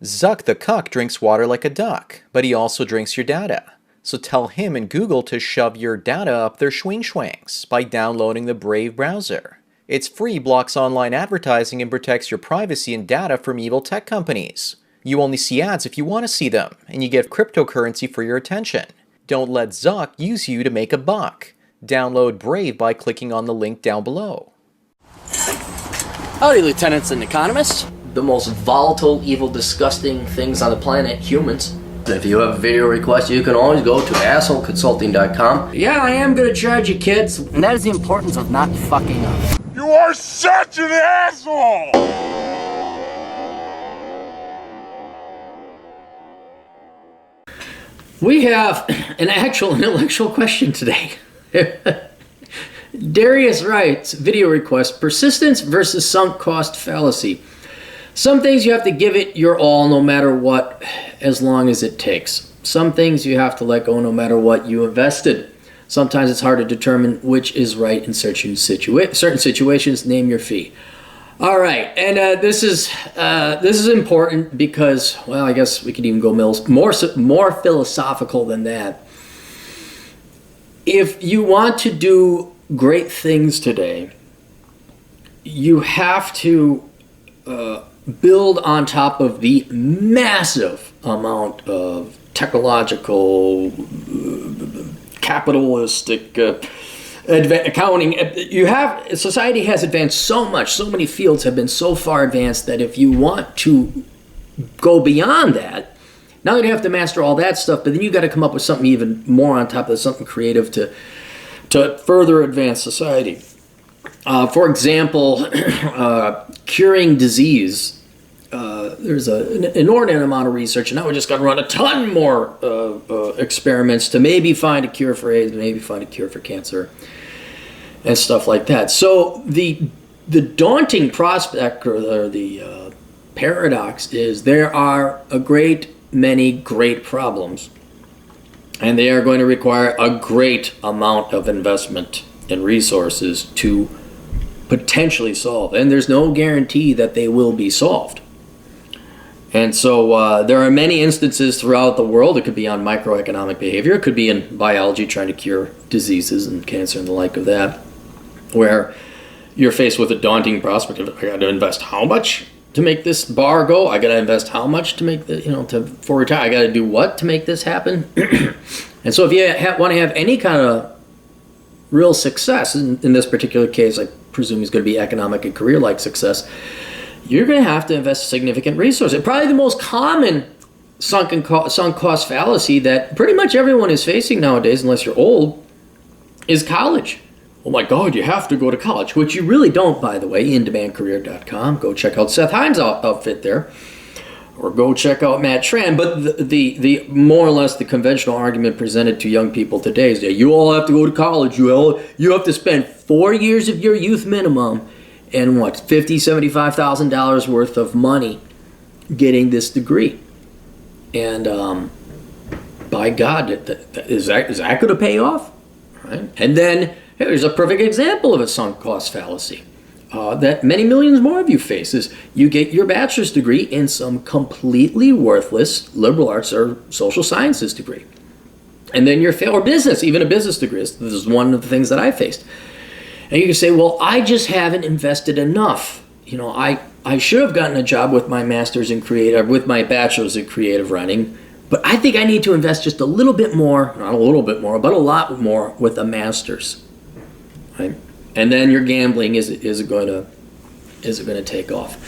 Zuck the cuck drinks water like a duck, but he also drinks your data. So tell him and Google to shove your data up their schwing-schwangs by downloading the Brave browser. It's free, blocks online advertising, and protects your privacy and data from evil tech companies. You only see ads if you want to see them, and you get cryptocurrency for your attention. Don't let Zuck use you to make a buck. Download Brave by clicking on the link down below. Howdy, lieutenants and economists. The most volatile, evil, disgusting things on the planet, humans. If you have a video request, you can always go to assholeconsulting.com. Yeah, I am gonna charge you, kids. And that is the importance of not fucking up. You are such an asshole! We have an actual intellectual question today. Darius writes, video request, persistence versus sunk cost fallacy. Some things you have to give it your all no matter what, as long as it takes. Some things you have to let go no matter what you invested. Sometimes it's hard to determine which is right in certain situations. Name your fee. All right, and this is important because, well, I guess we could even go more philosophical than that. If you want to do great things today, you have to build on top of the massive amount of technological, capitalistic accounting. Society has advanced so much, so many fields have been so far advanced that if you want to go beyond that, not only do you have to master all that stuff, but then you got to come up with something even more on top of it, something creative to further advance society. For example, curing disease. There's an inordinate amount of research, and now we just got to run a ton more experiments to maybe find a cure for AIDS, maybe find a cure for cancer, and stuff like that. So the daunting prospect or the paradox is there are a great many great problems, and they are going to require a great amount of investment and resources to potentially solve, and there's no guarantee that they will be solved. And so there are many instances throughout the world. It could be on microeconomic behavior, it could be in biology trying to cure diseases and cancer and the like of that, where you're faced with a daunting prospect of, I got to invest how much to make this bar go? I got to invest how much to make the, for retire? I got to do what to make this happen? And so if you want to have any kind of real success, in this particular case, I presume is going to be economic and career-like success, you're going to have to invest significant resources. Probably the most common sunk cost fallacy that pretty much everyone is facing nowadays, unless you're old, is college. Oh my God, you have to go to college, which you really don't, by the way. indemandcareer.com. Go check out Seth Hines' outfit there, or go check out Matt Tran. But the more or less the conventional argument presented to young people today is that you all have to go to college. You have to spend 4 years of your youth minimum and what, $50,000, $75,000 worth of money getting this degree. And by God, is that going to pay off? Right? And then here's a perfect example of a sunk cost fallacy that many millions more of you face. Is you get your bachelor's degree in some completely worthless liberal arts or social sciences degree. And then or business, even a business degree. This is one of the things that I faced. And you can say, well, I just haven't invested enough. I should have gotten a job with my master's in with my bachelor's in creative writing, but I think I need to invest just a little bit more, not a little bit more, but a lot more with a master's. Right? And then your gambling is it going to take off?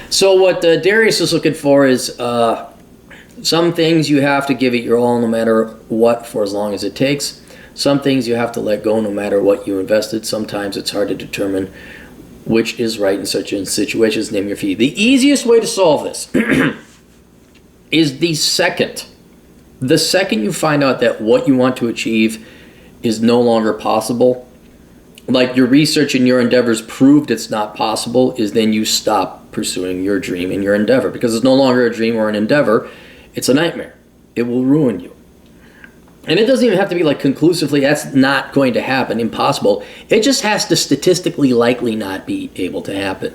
So what Darius is looking for is some things you have to give it your all no matter what for as long as it takes. Some things you have to let go no matter what you invested. Sometimes it's hard to determine which is right in such situations. Name your fee. The easiest way to solve this is the second you find out that what you want to achieve is no longer possible, like your research and your endeavors proved it's not possible, is then you stop pursuing your dream and your endeavor, because it's no longer a dream or an endeavor. It's a nightmare. It will ruin you. And it doesn't even have to be like conclusively, that's not going to happen, impossible. It just has to statistically likely not be able to happen.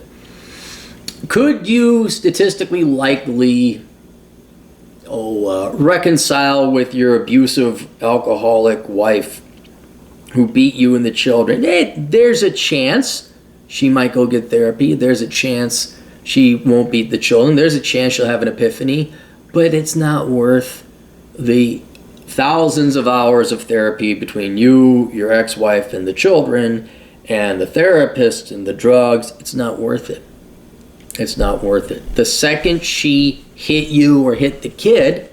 Could you statistically likely reconcile with your abusive alcoholic wife who beat you and the children. There's a chance she might go get therapy. There's a chance she won't beat the children. There's a chance she'll have an epiphany. But it's not worth the thousands of hours of therapy between you, your ex-wife, and the children, and the therapist and the drugs. It's not worth it. It's not worth it. The second she hit you or hit the kid,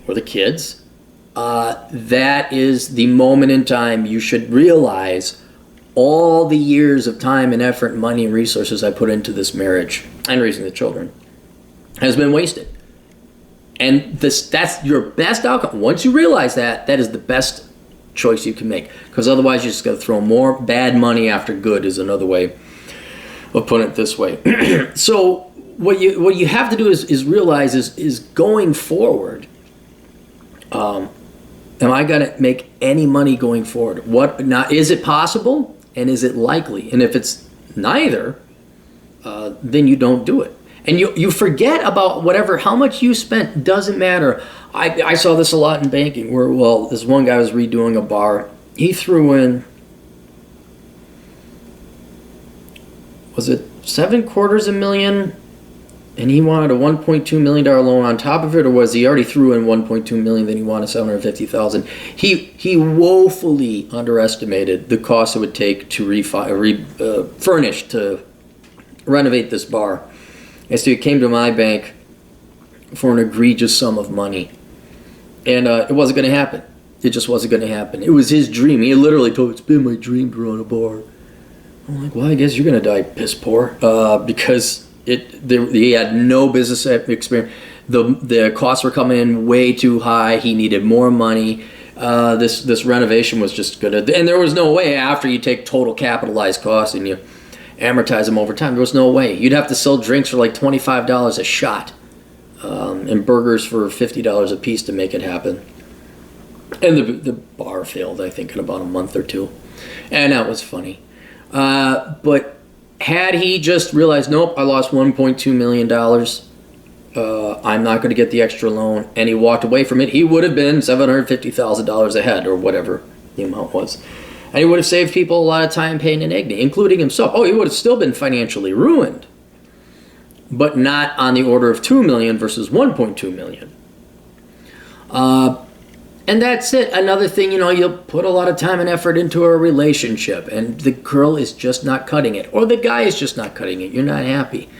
or the kids, that is the moment in time you should realize all the years of time and effort and money and resources I put into this marriage and raising the children has been wasted. And that's your best outcome. Once you realize that, that is the best choice you can make. Because otherwise, you just got to throw more bad money after good is another way of putting it this way. So what you have to do is realize is going forward, am I going to make any money going forward? Is it possible? And is it likely? And if it's neither, then you don't do it. And you forget about how much you spent. Doesn't matter. I saw this a lot in banking where, this one guy was redoing a bar. He threw in, was it $750,000? And he wanted a $1.2 million loan on top of it, or was he already threw in $1.2 million, then he wanted $750,000? He woefully underestimated the cost it would take to furnish, to renovate this bar. And so he came to my bank for an egregious sum of money. And it wasn't going to happen. It just wasn't going to happen. It was his dream. He literally told me, it's been my dream to run a bar. I'm like, well, I guess you're going to die piss poor. Because he had no business experience. The costs were coming in way too high. He needed more money. This renovation was just going to... And there was no way after you take total capitalized costs and you amortize them over time. There was no way. You'd have to sell drinks for like $25 a shot and burgers for $50 a piece to make it happen. And the bar failed, I think, in about a month or two. And that was funny. But had he just realized, nope, I lost $1.2 million, I'm not going to get the extra loan, and he walked away from it, he would have been $750,000 ahead, or whatever the amount was. And he would have saved people a lot of time, pain, and agony, including himself. Oh, he would have still been financially ruined, but not on the order of $2 million versus $1.2 million. And that's it. Another thing, you'll put a lot of time and effort into a relationship, and the girl is just not cutting it, or the guy is just not cutting it. You're not happy.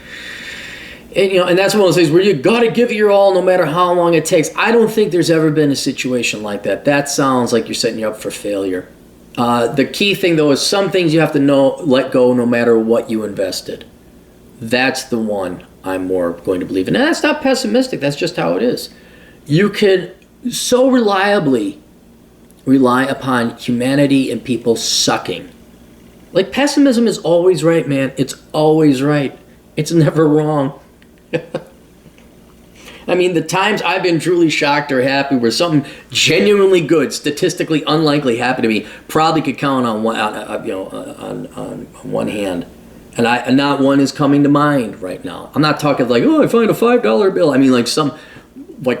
And, and that's one of those things where you got to give it your all no matter how long it takes. I don't think there's ever been a situation like that. That sounds like you're setting you up for failure. The key thing, though, is some things you have to let go no matter what you invested. That's the one I'm more going to believe in. And that's not pessimistic. That's just how it is. You can so reliably rely upon humanity and people sucking. Like, pessimism is always right, man. It's always right. It's never wrong. I mean, the times I've been truly shocked or happy where something genuinely good, statistically unlikely happened to me, probably could count on one, on one hand. And not one is coming to mind right now. I'm not talking like, I find a $5 bill. I mean, like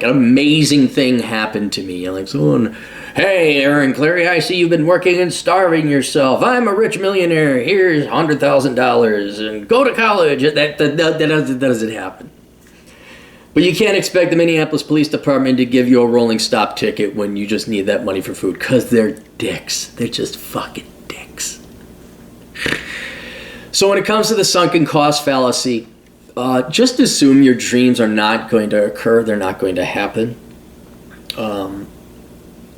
an amazing thing happened to me. Like someone, hey, Aaron Clary, I see you've been working and starving yourself. I'm a rich millionaire. Here's $100,000 and go to college. That doesn't happen. But you can't expect the Minneapolis Police Department to give you a rolling stop ticket when you just need that money for food, because they're dicks. They're just fucking dicks. So when it comes to the sunken cost fallacy, just assume your dreams are not going to occur. They're not going to happen.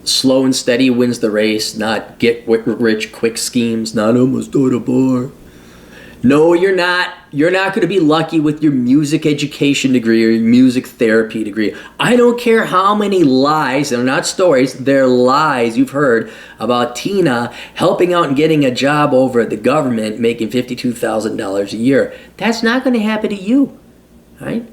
Slow and steady wins the race, not get rich quick schemes, not almost start a bar. No, you're not. You're not going to be lucky with your music education degree or your music therapy degree. I don't care how many lies, they're not stories, they're lies you've heard about Tina helping out and getting a job over at the government making $52,000 a year. That's not going to happen to you, right?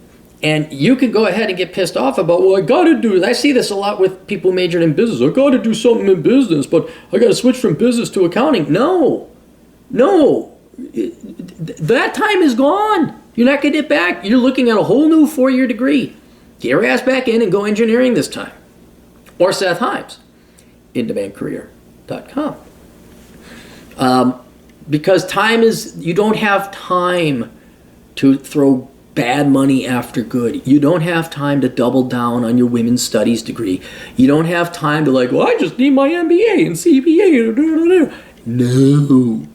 And you can go ahead and get pissed off about, I got to do this. I see this a lot with people majoring in business. I got to do something in business, but I got to switch from business to accounting. No. That time is gone. You're not getting it back. You're looking at a whole new 4-year degree. get your ass back in and go engineering this time. Or Seth Himes, indemandcareer.com. Because you don't have time to throw bad money after good. You don't have time to double down on your women's studies degree. You don't have time to well, I just need my MBA and CPA. No.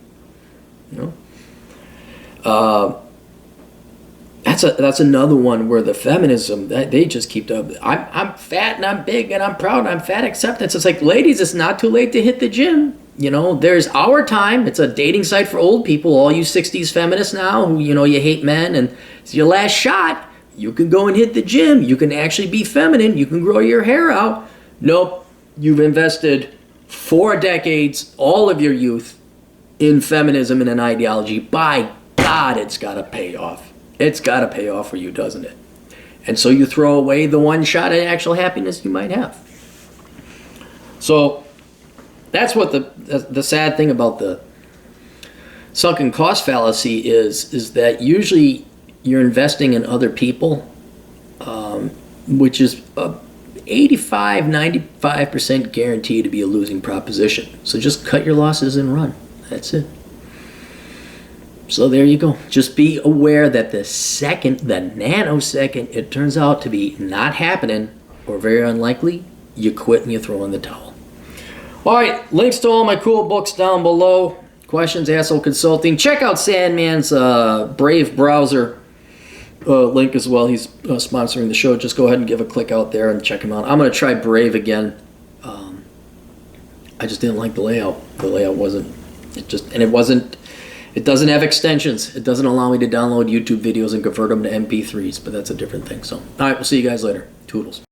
That's another one where the feminism, they just keep I'm fat and I'm big and I'm proud and I'm fat acceptance. It's like, ladies, it's not too late to hit the gym. There's Our Time. It's a dating site for old people. All you 60s feminists now who, you hate men and it's your last shot. You can go and hit the gym. You can actually be feminine. You can grow your hair out. Nope. You've invested 4 decades, all of your youth, in feminism and an ideology. By God, it's got to pay off. It's got to pay off for you, doesn't it? And so you throw away the one shot at actual happiness you might have. So that's what the sad thing about the sunken cost fallacy is that usually you're investing in other people, which is 85-95% guaranteed to be a losing proposition. So just cut your losses and run. That's it. So there you go. Just be aware that the nanosecond it turns out to be not happening or very unlikely, you quit and you throw in the towel. All right, links to all my cool books down below. Questions, Asshole Consulting. Check out Sandman's Brave browser link as well. He's sponsoring the show. Just go ahead and give a click out there and check him out. I'm going to try Brave again. I just didn't like the layout. The layout wasn't. It doesn't have extensions. It doesn't allow me to download YouTube videos and convert them to MP3s, but that's a different thing. So, all right, we'll see you guys later. Toodles.